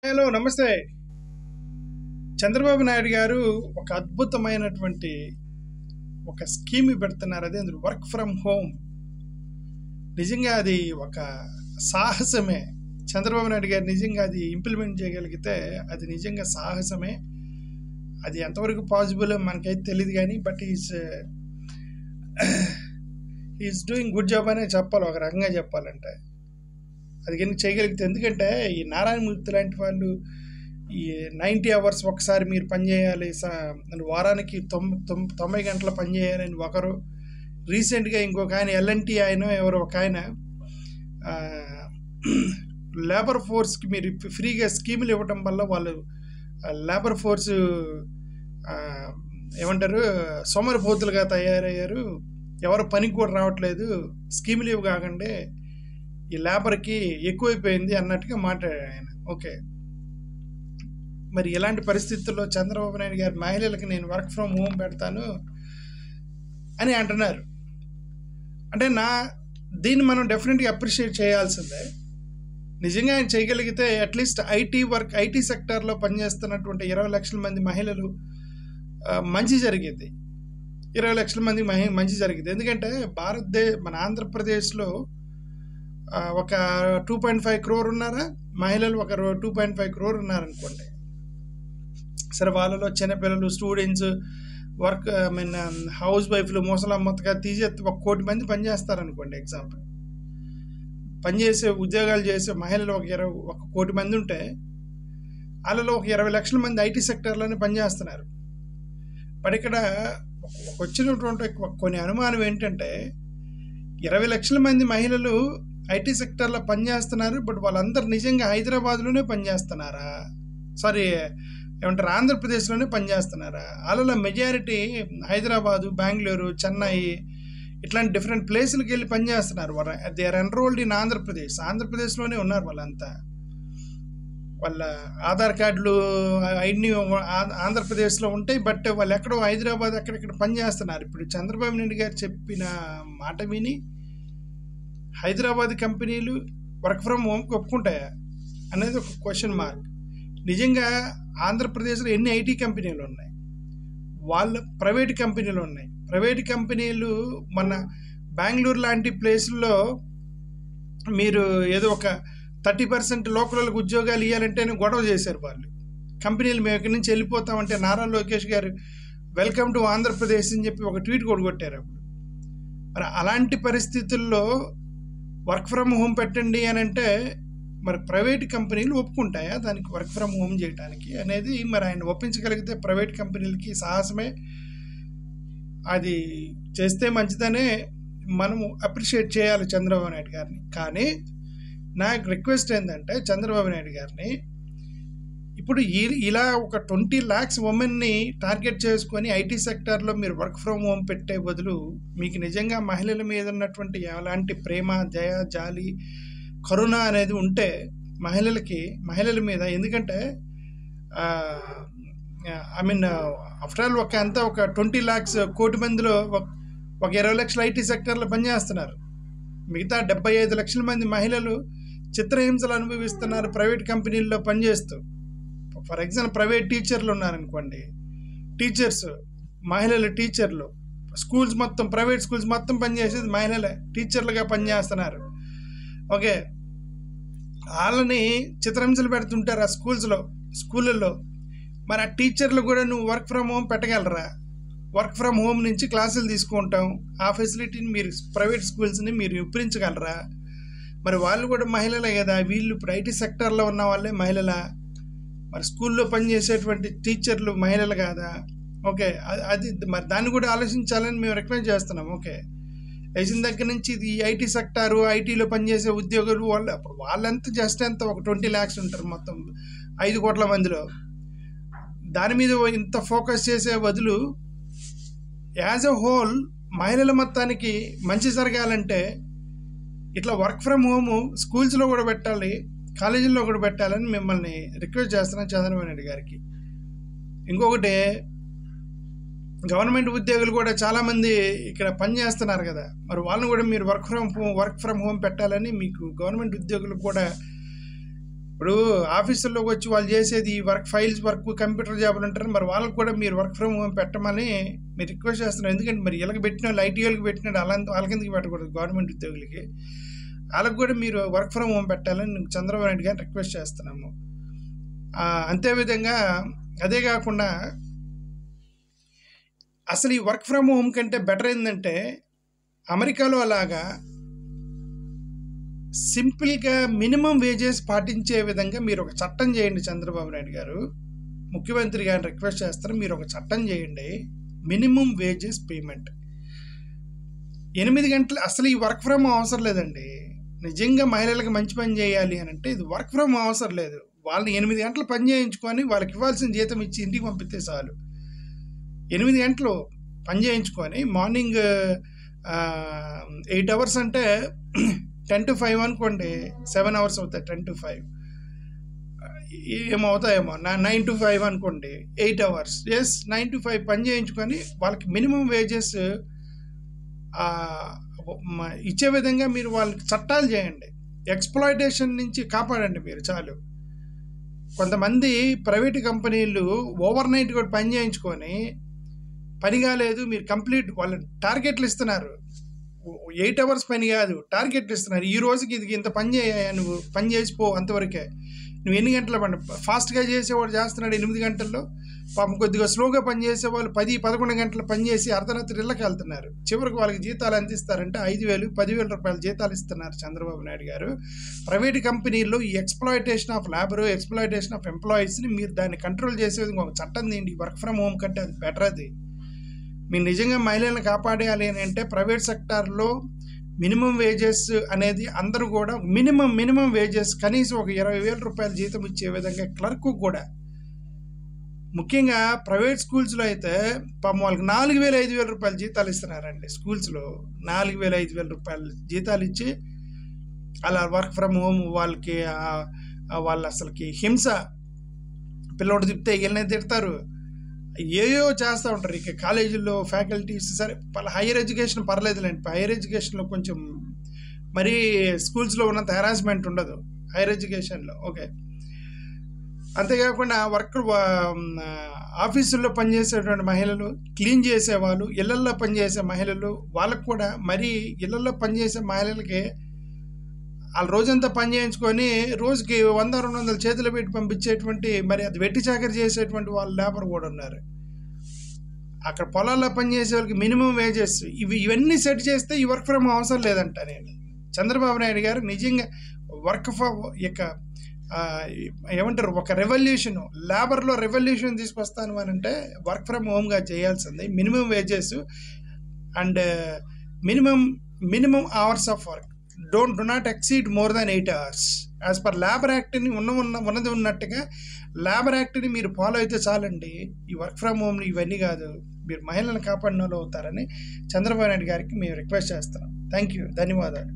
Hello నమస్తే. చంద్రబాబు నాయుడు గారు ఒక అద్భుతమైనటువంటి ఒక స్కీమ్ పెడుతున్నారు. అదే వర్క్ ఫ్రమ్ హోమ్. నిజంగా అది ఒక సాహసమే. చంద్రబాబు నాయుడు గారు నిజంగా అది ఇంప్లిమెంట్ చేయగలిగితే అది నిజంగా సాహసమే. అది ఎంతవరకు పాసిబుల్ మనకైతే తెలియదు కానీ but is doing good job అనే చెప్పాలి, ఒక రకంగా చెప్పాలంటే. అది కానీ చేయగలిగితే, ఎందుకంటే ఈ నారాయణమూర్తి లాంటి వాళ్ళు ఈ 90 అవర్స్ ఒకసారి మీరు పనిచేయాలి, వారానికి 90 గంటలు పనిచేయాలని ఒకరు, రీసెంట్గా ఇంకొక ఆయన ఎల్ఎన్టీ ఆయన ఎవరో ఒక ఆయన లేబర్ ఫోర్స్కి మీరు ఫ్రీగా స్కీములు ఇవ్వటం వల్ల వాళ్ళు లేబర్ ఫోర్స్ ఏమంటారు సోమరిపోతులుగా తయారయ్యారు, ఎవరు పనికి కూడా రావట్లేదు, స్కీములు ఇవి కాకండి, ఈ లేబర్కి ఎక్కువైపోయింది అన్నట్టుగా మాట్లాడాడు ఆయన. ఓకే, మరి ఇలాంటి పరిస్థితుల్లో చంద్రబాబు నాయుడు గారి మహిళలకు నేను వర్క్ ఫ్రమ్ హోమ్ పెడతాను అని అంటున్నారు. అంటే దీన్ని మనం డెఫినెట్గా అప్రిషియేట్ చేయాల్సిందే. నిజంగా ఆయన చేయగలిగితే అట్లీస్ట్ ఐటీ సెక్టార్లో పనిచేస్తున్నటువంటి 20 లక్షల మంది మహిళలు మంచి జరిగింది. 20 లక్షల మంది మంచి జరిగింది. ఎందుకంటే మన ఆంధ్రప్రదేశ్లో ఒక 2.5 crore ఉన్నారా మహిళలు, ఒక 2.5 crore ఉన్నారనుకోండి. సరే, వాళ్ళలో చిన్నపిల్లలు, స్టూడెంట్స్, హౌస్ వైఫ్లు, ముసలమ్మతగా తీసే 1 కోటి మంది పనిచేస్తారనుకోండి. ఎగ్జాంపుల్, పనిచేసే ఉద్యోగాలు చేసే మహిళలు 1 కోటి మంది ఉంటే వాళ్ళలో ఒక 20 లక్షల మంది ఐటీ సెక్టర్లోనే పనిచేస్తున్నారు. బట్ ఇక్కడ వచ్చినటువంటి కొన్ని అనుమానం ఏంటంటే 20 లక్షల మంది మహిళలు ఐటీ సెక్టర్లో పనిచేస్తున్నారు, బట్ వాళ్ళందరూ నిజంగా హైదరాబాద్లోనే పనిచేస్తున్నారా, ఆంధ్రప్రదేశ్లోనే పనిచేస్తున్నారా? వాళ్ళలో మెజారిటీ హైదరాబాదు, బెంగళూరు, చెన్నై ఇట్లాంటి డిఫరెంట్ ప్లేసులకు వెళ్ళి పనిచేస్తున్నారు. దే ఆర్ ఎన్రోల్డ్ ఇన్ ఆంధ్రప్రదేశ్లోనే ఉన్నారు వాళ్ళంతా. వాళ్ళ ఆధార్ కార్డులు అన్నీ ఆంధ్రప్రదేశ్లో ఉంటాయి, బట్ వాళ్ళు ఎక్కడో హైదరాబాద్ అక్కడెక్కడ పనిచేస్తున్నారు. ఇప్పుడు చంద్రబాబు నాయుడు గారు చెప్పిన మాట విని హైదరాబాద్ కంపెనీలు వర్క్ ఫ్రమ్ హోమ్కి ఒప్పుకుంటాయా అనేది ఒక క్వశ్చన్ మార్క్. నిజంగా ఆంధ్రప్రదేశ్లో ఎన్ని ఐటీ కంపెనీలు ఉన్నాయి, వాళ్ళ ప్రైవేట్ కంపెనీలు ఉన్నాయి. ప్రైవేట్ కంపెనీలు మన బెంగళూరు లాంటి ప్లేసుల్లో మీరు ఏదో ఒక 30% లోకల్కి ఉద్యోగాలు ఇవ్వాలంటేనే గొడవ చేశారు వాళ్ళు. కంపెనీలు మేము ఇక్కడి నుంచి వెళ్ళిపోతామంటే నారా లోకేష్ గారు వెల్కమ్ టు ఆంధ్రప్రదేశ్ అని చెప్పి ఒక ట్వీట్ కూడా కొట్టారు అప్పుడు. మరి అలాంటి పరిస్థితుల్లో వర్క్ ఫ్రమ్ హోమ్ పెట్టండి అని అంటే మరి ప్రైవేట్ కంపెనీలు ఒప్పుకుంటాయా దానికి, వర్క్ ఫ్రమ్ హోమ్ చేయడానికి అనేది? మరి ఆయన ఒప్పించగలిగితే ప్రైవేట్ కంపెనీలకి సాహసమే. అది చేస్తే మంచిదనే మనము అప్రిషియేట్ చేయాలి చంద్రబాబు నాయుడు గారిని. కానీ నాకు రిక్వెస్ట్ ఏంటంటే చంద్రబాబు నాయుడు గారిని, ఇప్పుడు ఇలా ఒక 20 lakhs ఉమెన్ని టార్గెట్ చేసుకొని ఐటీ సెక్టార్లో మీరు వర్క్ ఫ్రమ్ హోమ్ పెట్టే బదులు మీకు నిజంగా మహిళల మీద ఉన్నటువంటి ఎలాంటి ప్రేమ, దయ, జాలి, కరుణ అనేది ఉంటే మహిళల మీద, ఎందుకంటే ఆఫ్టర్ ఆల్ ఒక 20 lakhs కోటి మందిలో ఒక 20 లక్షల ఐటీ సెక్టర్లో పనిచేస్తున్నారు. మిగతా 75 లక్షల మంది మహిళలు చిత్రహింసలు అనుభవిస్తున్నారు ప్రైవేట్ కంపెనీల్లో పనిచేస్తూ. ఫర్ ఎగ్జాంపుల్, ప్రైవేట్ టీచర్లు ఉన్నారనుకోండి, మహిళలు టీచర్లు, ప్రైవేట్ స్కూల్స్ మొత్తం పనిచేసేది మహిళలే, టీచర్లుగా పనిచేస్తున్నారు. ఓకే, వాళ్ళని చిత్రహింసలు పెడుతుంటారు ఆ స్కూళ్ళల్లో. మరి ఆ టీచర్లు కూడా నువ్వు వర్క్ ఫ్రమ్ హోమ్ పెట్టగలరా? వర్క్ ఫ్రమ్ హోమ్ నుంచి క్లాసులు తీసుకుంటాం, ఆ ఫెసిలిటీని మీరు ప్రైవేట్ స్కూల్స్ని మీరు విప్పించగలరా? మరి వాళ్ళు కూడా మహిళలే కదా, వీళ్ళు ఇప్పుడు ఐటీ సెక్టార్లో ఉన్న వాళ్ళే మహిళలా? మరి స్కూల్లో పనిచేసేటువంటి టీచర్లు మహిళలు కాదా? ఓకే, అది మరి దాన్ని కూడా ఆలోచించాలని మేము రికమెండ్ చేస్తున్నాం. ఓకే, వేసిన దగ్గర నుంచి ఇది ఐటీ సెక్టారు, ఐటీలో పనిచేసే ఉద్యోగులు వాళ్ళంతా జస్ట్ ఎంత ఒక 20 lakhs ఉంటారు మొత్తం 5 కోట్ల మందిలో. దాని మీద ఇంత ఫోకస్ చేసే బదులు యాజ్ ఎ హోల్ మహిళల మొత్తానికి మంచి జరగాలంటే ఇట్లా వర్క్ ఫ్రమ్ హోము స్కూల్స్లో కూడా పెట్టాలి, కాలేజీల్లో కూడా పెట్టాలని మిమ్మల్ని రిక్వెస్ట్ చేస్తున్నాను చంద్రబాబు నాయుడు గారికి. ఇంకొకటి, గవర్నమెంట్ ఉద్యోగులు కూడా చాలామంది ఇక్కడ పనిచేస్తున్నారు కదా, మరి వాళ్ళని కూడా మీరు వర్క్ ఫ్రమ్ హోమ్ పెట్టాలని మీకు గవర్నమెంట్ ఉద్యోగులు కూడా ఇప్పుడు ఆఫీసుల్లోకి వచ్చి వాళ్ళు చేసేది ఫైల్స్ వర్క్, కంప్యూటర్ జాబులు అంటారు. మరి వాళ్ళకి కూడా మీరు వర్క్ ఫ్రమ్ హోమ్ పెట్టమని మీరు రిక్వెస్ట్ చేస్తున్నారు. ఎందుకంటే మరి వీళ్ళకి పెట్టిన వాళ్ళు, ఐటీ వాళ్ళకి పెట్టినాడు, వాళ్ళకి ఎందుకు పెట్టకూడదు? గవర్నమెంట్ ఉద్యోగులకి వాళ్ళకి కూడా మీరు వర్క్ ఫ్రమ్ హోమ్ పెట్టాలని చంద్రబాబు నాయుడు గారిని రిక్వెస్ట్ చేస్తున్నాము. అంతేవిధంగా అదే కాకుండా అసలు ఈ వర్క్ ఫ్రమ్ హోమ్ కంటే బెటర్ ఏంటంటే, అమెరికాలో అలాగా సింపుల్గా మినిమం వేజెస్ పాటించే విధంగా మీరు ఒక చట్టం చేయండి. చంద్రబాబు నాయుడు గారు ముఖ్యమంత్రి గారిని రిక్వెస్ట్ చేస్తారు, మీరు ఒక చట్టం చేయండి. మినిమం వేజెస్ పేమెంట్ 8 గంటలు. అసలు ఈ వర్క్ ఫ్రమ్ అవసరం లేదండి. నిజంగా మహిళలకు మంచి పని చేయాలి అని అంటే ఇది వర్క్ ఫ్రమ్ అవసరం లేదు. వాళ్ళని 8 గంటలు పని చేయించుకొని వాళ్ళకి ఇవ్వాల్సిన జీతం ఇచ్చి ఇంటికి పంపిస్తే చాలు. 8 గంటలు పని చేయించుకొని మార్నింగ్ 8 అవర్స్ అంటే 10 to 5 అనుకోండి, 7 అవర్స్ అవుతాయి. 10 to 5 ఏమవుతాయేమో, 9 to 5 అనుకోండి, 8 అవర్స్. 9 to 5 పని చేయించుకొని వాళ్ళకి మినిమం వేజెస్ ఇచ్చే విధంగా మీరు వాళ్ళకి చట్టాలు చేయండి. ఎక్స్‌ప్లాయిటేషన్ నుంచి కాపాడండి మీరు చాలు. కొంతమంది ప్రైవేట్ కంపెనీలు ఓవర్ నైట్ కూడా పని చేయించుకొని పని కాలేదు, మీరు కంప్లీట్ వాళ్ళ టార్గెట్లు ఇస్తున్నారు. 8 అవర్స్ పని కాదు, టార్గెట్లు ఇస్తున్నారు. ఈ రోజుకి ఇది ఇంత పని చేయ, నువ్వు పని చేసిపో, అంతవరకే. నువ్వు ఎన్ని గంటలు పని ఫాస్ట్గా చేసేవాడు చేస్తున్నాడు 8 గంటల్లో, పాపం కొద్దిగా స్లోగా పని చేసేవాళ్ళు 10-11 గంటలు పని చేసి అర్ధరాత్రి ఇళ్ళకి వెళ్తున్నారు. చివరికి వాళ్ళకి జీతాలు ఎంత ఇస్తారంటే 5,000-10,000 రూపాయలు జీతాలు ఇస్తున్నారు చంద్రబాబు నాయుడు గారు. ప్రైవేట్ కంపెనీల్లో ఈ exploitation of labour, exploitation of ఎంప్లాయీస్ని మీరు దాన్ని కంట్రోల్ చేసే విధంగా ఒక చట్టం తీయండి. వర్క్ ఫ్రమ్ హోమ్ కంటే అది బెటర్. అది మీరు నిజంగా మహిళలను కాపాడేయాలి అని అంటే ప్రైవేట్ సెక్టార్లో మినిమం వేజెస్ అనేది అందరూ కూడా మినిమం వేజెస్ కనీసం ఒక 20,000 రూపాయల జీతం ఇచ్చే విధంగా క్లర్క్ కూడా, ముఖ్యంగా ప్రైవేట్ స్కూల్స్లో అయితే పాపం వాళ్ళకి 4,000-5,000 రూపాయల జీతాలు ఇస్తున్నారండి. స్కూల్స్లో 4,000-5,000 రూపాయలు జీతాలు ఇచ్చి అలా వర్క్ ఫ్రమ్ హోమ్ వాళ్ళకి వాళ్ళు అసలుకి హింస. పిల్లోడు తిప్పితే వీళ్ళనే తిడతారు, ఏయో చేస్తూ ఉంటారు. ఇక కాలేజీల్లో ఫ్యాకల్టీస్ సరే హైయర్ ఎడ్యుకేషన్ పర్లేదులేండి, హైయర్ ఎడ్యుకేషన్లో కొంచెం మరీ స్కూల్స్లో ఉన్నంత హెరాస్మెంట్ ఉండదు హైయర్ ఎడ్యుకేషన్లో. ఓకే, అంతేకాకుండా ఆఫీసుల్లో పనిచేసేటువంటి మహిళలు, క్లీన్ చేసేవాళ్ళు, ఇళ్లల్లో పనిచేసే మహిళలు, వాళ్ళకు కూడా మరీ ఇళ్లల్లో పనిచేసే మహిళలకి వాళ్ళు రోజంతా పని చేయించుకొని రోజుకి 100-200 చేతులు పెట్టి పంపించేటువంటి, మరి అది వెట్టి చాకరీ చేసేటువంటి వాళ్ళు లేబర్ కూడా ఉన్నారు. అక్కడ పొలాల్లో పనిచేసే వాళ్ళకి మినిమం వేజెస్ ఇవన్నీ సెట్ చేస్తే ఈ వర్క్ ఫ్రమ్ అవసరం లేదంట. నేను చంద్రబాబు నాయుడు గారు నిజంగా వర్క్ ఫ్రమ్ ఏమంటారు, ఒక రెవల్యూషన్, లేబర్లో రెవల్యూషన్ తీసుకొస్తాను అని అంటే వర్క్ ఫ్రమ్ హోమ్గా చేయాల్సింది. Minimum wages and minimum hours of work do not exceed more than 8 hours as per labour యాక్ట్ని ఉన్నది ఉన్నట్టుగా లేబర్ యాక్ట్ని మీరు ఫాలో అయితే చాలండి. ఈ వర్క్ ఫ్రమ్ హోమ్ ఇవన్నీ కాదు, మీరు మహిళలను కాపాడిన వాళ్ళు అవుతారని చంద్రబాబు నాయుడు గారికి మేము రిక్వెస్ట్ చేస్తున్నాం. థ్యాంక్ యూ, ధన్యవాదాలు.